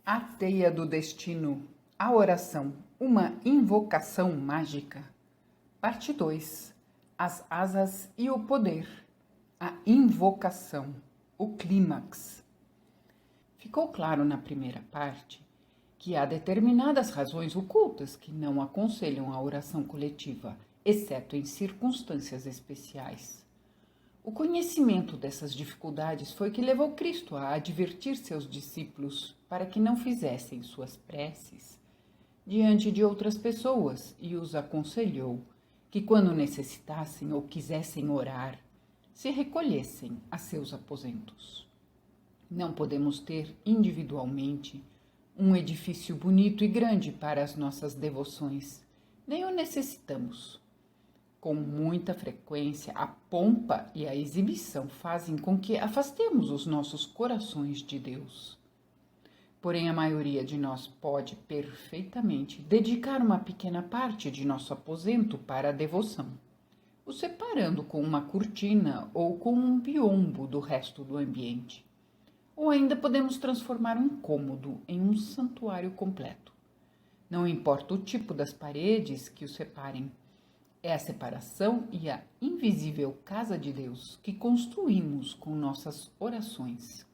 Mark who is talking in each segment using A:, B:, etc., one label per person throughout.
A: A teia do destino, a oração, uma invocação mágica. Parte 2. As asas e o poder. A invocação, o clímax. Ficou claro na primeira parte que há determinadas razões ocultas que não aconselham a oração coletiva, exceto em circunstâncias especiais. O conhecimento dessas dificuldades foi que levou Cristo a advertir seus discípulos para que não fizessem suas preces diante de outras pessoas e os aconselhou que, quando necessitassem ou quisessem orar, se recolhessem a seus aposentos. Não podemos ter individualmente um edifício bonito e grande para as nossas devoções, nem o necessitamos. Com muita frequência, a pompa e a exibição fazem com que afastemos os nossos corações de Deus. Porém, a maioria de nós pode perfeitamente dedicar uma pequena parte de nosso aposento para a devoção, o separando com uma cortina ou com um biombo do resto do ambiente. Ou ainda podemos transformar um cômodo em um santuário completo. Não importa o tipo das paredes que o separem, é a separação e a invisível casa de Deus que construímos com nossas orações.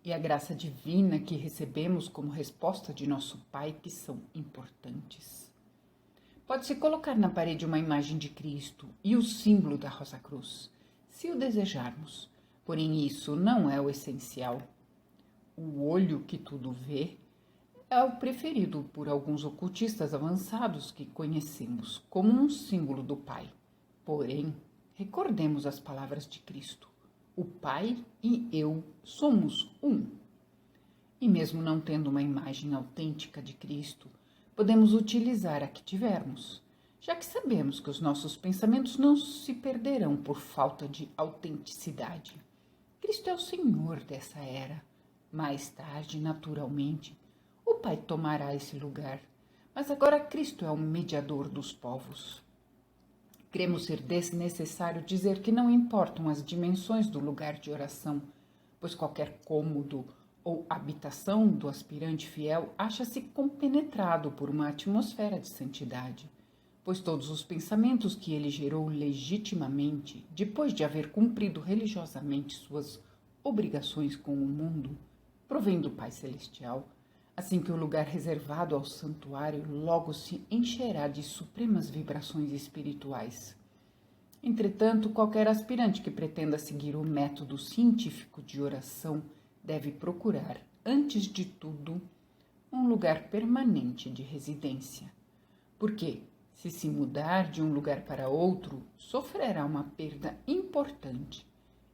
A: E a graça divina que recebemos como resposta de nosso Pai que são importantes. Pode-se colocar na parede uma imagem de Cristo e o símbolo da Rosa Cruz, se o desejarmos. Porém, isso não é o essencial. O olho que tudo vê é o preferido por alguns ocultistas avançados que conhecemos como um símbolo do Pai. Porém, recordemos as palavras de Cristo. O Pai e eu somos um. E mesmo não tendo uma imagem autêntica de Cristo, podemos utilizar a que tivermos, já que sabemos que os nossos pensamentos não se perderão por falta de autenticidade. Cristo é o Senhor dessa era. Mais tarde, naturalmente, o Pai tomará esse lugar, mas agora Cristo é o mediador dos povos. Cremos ser desnecessário dizer que não importam as dimensões do lugar de oração, pois qualquer cômodo ou habitação do aspirante fiel acha-se compenetrado por uma atmosfera de santidade, pois todos os pensamentos que ele gerou legitimamente, depois de haver cumprido religiosamente suas obrigações com o mundo, provém do Pai Celestial. Assim que o lugar reservado ao santuário logo se encherá de supremas vibrações espirituais. Entretanto, qualquer aspirante que pretenda seguir o método científico de oração deve procurar, antes de tudo, um lugar permanente de residência. Porque, se mudar de um lugar para outro, sofrerá uma perda importante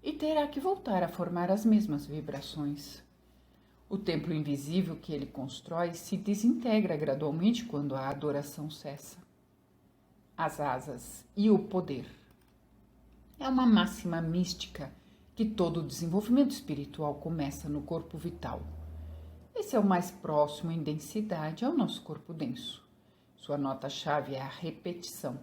A: e terá que voltar a formar as mesmas vibrações. O templo invisível que ele constrói se desintegra gradualmente quando a adoração cessa. As asas e o poder. É uma máxima mística que todo desenvolvimento espiritual começa no corpo vital. Esse é o mais próximo em densidade ao nosso corpo denso. Sua nota-chave é a repetição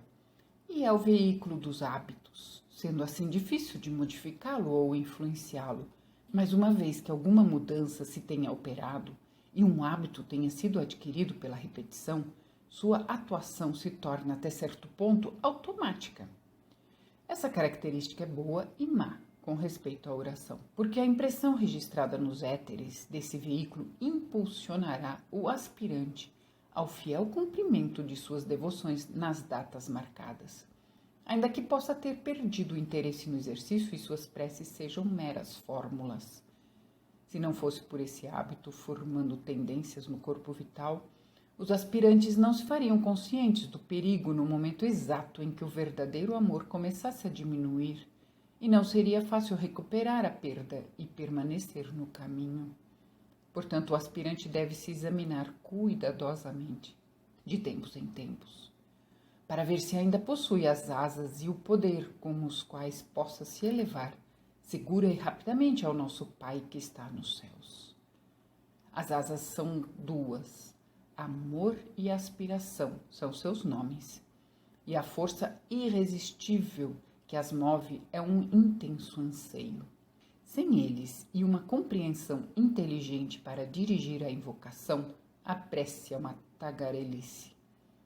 A: e é o veículo dos hábitos, sendo assim difícil de modificá-lo ou influenciá-lo. Mas uma vez que alguma mudança se tenha operado e um hábito tenha sido adquirido pela repetição, sua atuação se torna até certo ponto automática. Essa característica é boa e má com respeito à oração, porque a impressão registrada nos éteres desse veículo impulsionará o aspirante ao fiel cumprimento de suas devoções nas datas marcadas. Ainda que possa ter perdido o interesse no exercício e suas preces sejam meras fórmulas. Se não fosse por esse hábito formando tendências no corpo vital, os aspirantes não se fariam conscientes do perigo no momento exato em que o verdadeiro amor começasse a diminuir, e não seria fácil recuperar a perda e permanecer no caminho. Portanto, o aspirante deve se examinar cuidadosamente, de tempos em tempos, para ver se ainda possui as asas e o poder com os quais possa se elevar segura e rapidamente ao nosso Pai que está nos céus. As asas são duas, amor e aspiração são seus nomes, e a força irresistível que as move é um intenso anseio. Sem eles e uma compreensão inteligente para dirigir a invocação, a prece é uma tagarelice,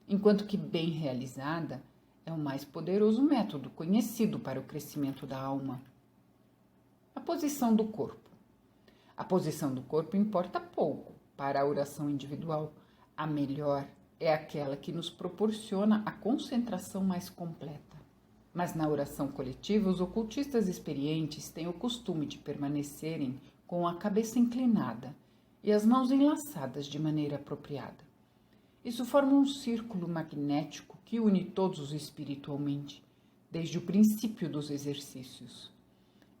A: enquanto que bem realizada é o mais poderoso método conhecido para o crescimento da alma. A posição do corpo. A posição do corpo importa pouco para a oração individual. A melhor é aquela que nos proporciona a concentração mais completa. Mas na oração coletiva, os ocultistas experientes têm o costume de permanecerem com a cabeça inclinada e as mãos enlaçadas de maneira apropriada. Isso forma um círculo magnético que une todos espiritualmente, desde o princípio dos exercícios.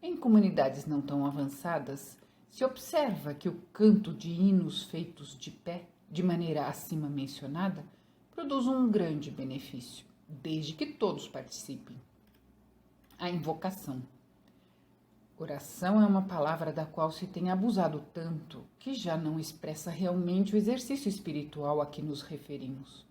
A: Em comunidades não tão avançadas, se observa que o canto de hinos feitos de pé, de maneira acima mencionada, produz um grande benefício, desde que todos participem. A invocação. Oração é uma palavra da qual se tem abusado tanto que já não expressa realmente o exercício espiritual a que nos referimos.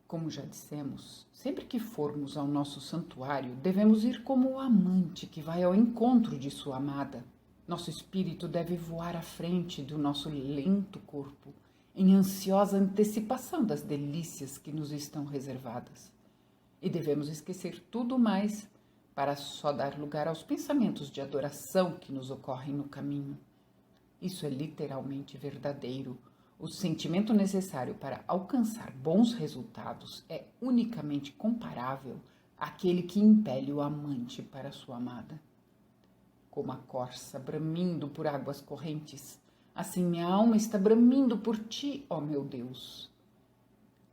A: Como já dissemos, sempre que formos ao nosso santuário, devemos ir como o amante que vai ao encontro de sua amada. Nosso espírito deve voar à frente do nosso lento corpo, em ansiosa antecipação das delícias que nos estão reservadas. E devemos esquecer tudo mais para só dar lugar aos pensamentos de adoração que nos ocorrem no caminho. Isso é literalmente verdadeiro. O sentimento necessário para alcançar bons resultados é unicamente comparável àquele que impele o amante para sua amada. Como a corça bramindo por águas correntes, assim minha alma está bramindo por ti, ó meu Deus.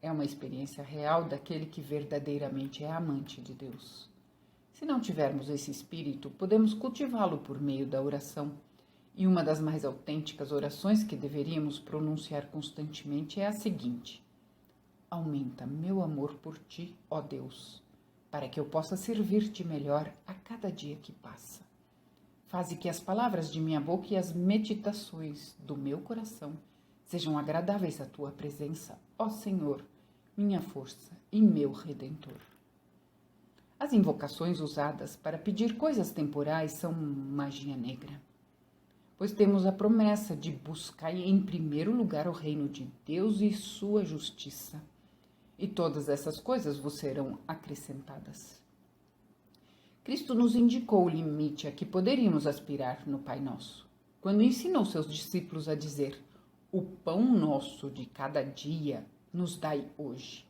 A: É uma experiência real daquele que verdadeiramente é amante de Deus. Se não tivermos esse espírito, podemos cultivá-lo por meio da oração. E uma das mais autênticas orações que deveríamos pronunciar constantemente é a seguinte: aumenta meu amor por ti, ó Deus, para que eu possa servir-te melhor a cada dia que passa. Faze que as palavras de minha boca e as meditações do meu coração sejam agradáveis à tua presença, ó Senhor, minha força e meu Redentor. As invocações usadas para pedir coisas temporais são magia negra, pois temos a promessa de buscar em primeiro lugar o reino de Deus e sua justiça, e todas essas coisas vos serão acrescentadas. Cristo nos indicou o limite a que poderíamos aspirar no Pai Nosso, quando ensinou seus discípulos a dizer: o pão nosso de cada dia nos dai hoje.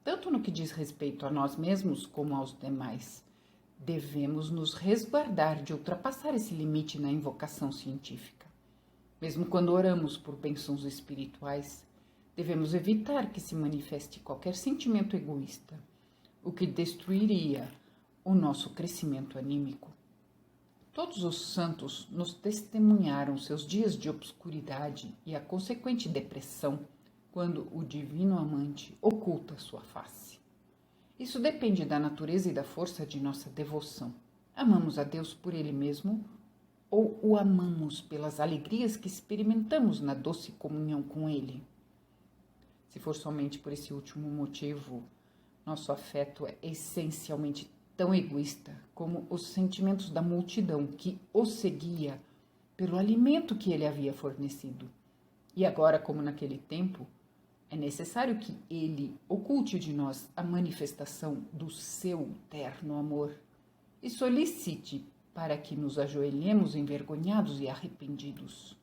A: Tanto no que diz respeito a nós mesmos como aos demais, devemos nos resguardar de ultrapassar esse limite na invocação científica. Mesmo quando oramos por bênçãos espirituais, devemos evitar que se manifeste qualquer sentimento egoísta, o que destruiria o nosso crescimento anímico. Todos os santos nos testemunharam seus dias de obscuridade e a consequente depressão, quando o divino amante oculta sua face. Isso depende da natureza e da força de nossa devoção. Amamos a Deus por Ele mesmo ou o amamos pelas alegrias que experimentamos na doce comunhão com Ele? Se for somente por esse último motivo, nosso afeto é essencialmente tão egoísta como os sentimentos da multidão que o seguia pelo alimento que ele havia fornecido. E agora, como naquele tempo, é necessário que ele oculte de nós a manifestação do seu terno amor e solicite para que nos ajoelhemos envergonhados e arrependidos.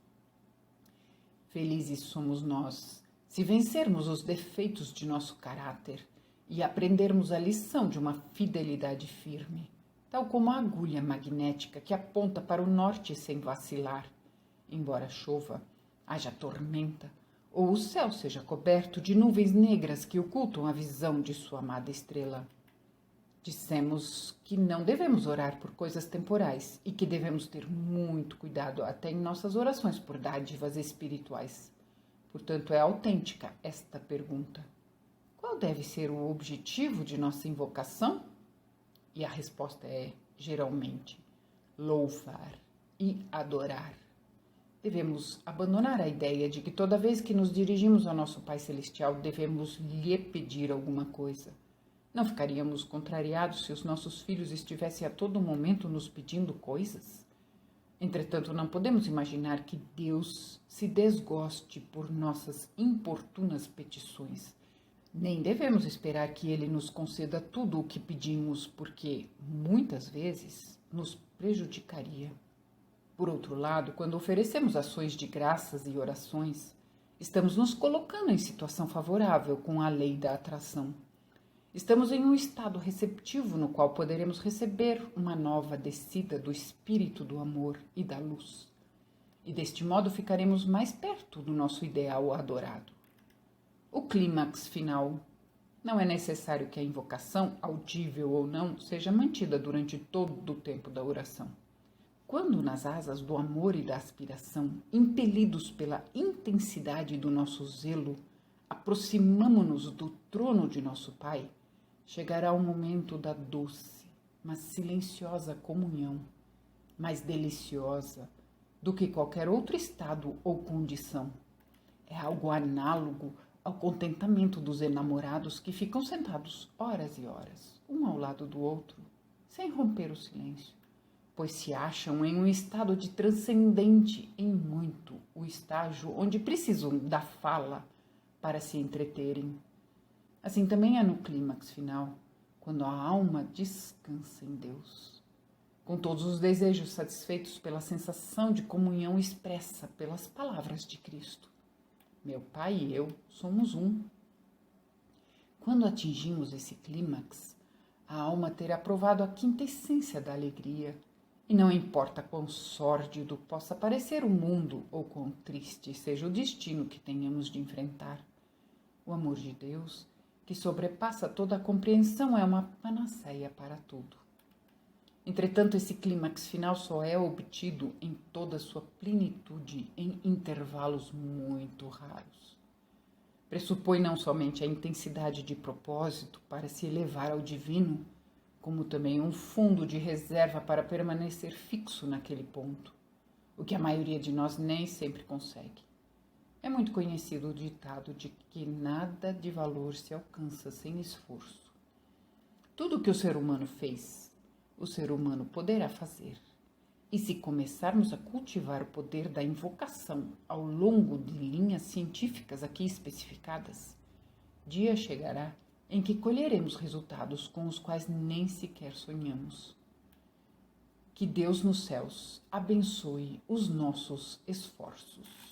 A: Felizes somos nós se vencermos os defeitos de nosso caráter e aprendermos a lição de uma fidelidade firme, tal como a agulha magnética que aponta para o norte sem vacilar, embora chova, haja tormenta, ou o céu seja coberto de nuvens negras que ocultam a visão de sua amada estrela. Dissemos que não devemos orar por coisas temporais e que devemos ter muito cuidado até em nossas orações por dádivas espirituais. Portanto, é autêntica esta pergunta: qual deve ser o objetivo de nossa invocação? E a resposta é, geralmente, louvar e adorar. Devemos abandonar a ideia de que toda vez que nos dirigimos ao nosso Pai Celestial, devemos lhe pedir alguma coisa. Não ficaríamos contrariados se os nossos filhos estivessem a todo momento nos pedindo coisas? Entretanto, não podemos imaginar que Deus se desgoste por nossas importunas petições. Nem devemos esperar que Ele nos conceda tudo o que pedimos, porque muitas vezes nos prejudicaria. Por outro lado, quando oferecemos ações de graças e orações, estamos nos colocando em situação favorável com a lei da atração. Estamos em um estado receptivo no qual poderemos receber uma nova descida do espírito do amor e da luz. E deste modo ficaremos mais perto do nosso ideal adorado. O clímax final. Não é necessário que a invocação, audível ou não, seja mantida durante todo o tempo da oração. Quando nas asas do amor e da aspiração, impelidos pela intensidade do nosso zelo, aproximamo-nos do trono de nosso Pai, chegará o momento da doce, mas silenciosa comunhão, mais deliciosa do que qualquer outro estado ou condição. É algo análogo ao contentamento dos enamorados que ficam sentados horas e horas, um ao lado do outro, sem romper o silêncio, pois se acham em um estado de transcendente em muito o estágio onde precisam da fala para se entreterem. Assim também é no clímax final, quando a alma descansa em Deus, com todos os desejos satisfeitos pela sensação de comunhão expressa pelas palavras de Cristo. Meu Pai e eu somos um. Quando atingimos esse clímax, a alma terá provado a quinta essência da alegria, e não importa quão sórdido possa parecer o mundo ou quão triste seja o destino que tenhamos de enfrentar, o amor de Deus, que sobrepassa toda a compreensão, é uma panaceia para tudo. Entretanto, esse clímax final só é obtido em toda a sua plenitude em intervalos muito raros. Pressupõe não somente a intensidade de propósito para se elevar ao divino, como também um fundo de reserva para permanecer fixo naquele ponto, o que a maioria de nós nem sempre consegue. É muito conhecido o ditado de que nada de valor se alcança sem esforço. Tudo o que o ser humano fez, o ser humano poderá fazer. E se começarmos a cultivar o poder da invocação ao longo de linhas científicas aqui especificadas, dia chegará em que colheremos resultados com os quais nem sequer sonhamos. Que Deus nos céus abençoe os nossos esforços.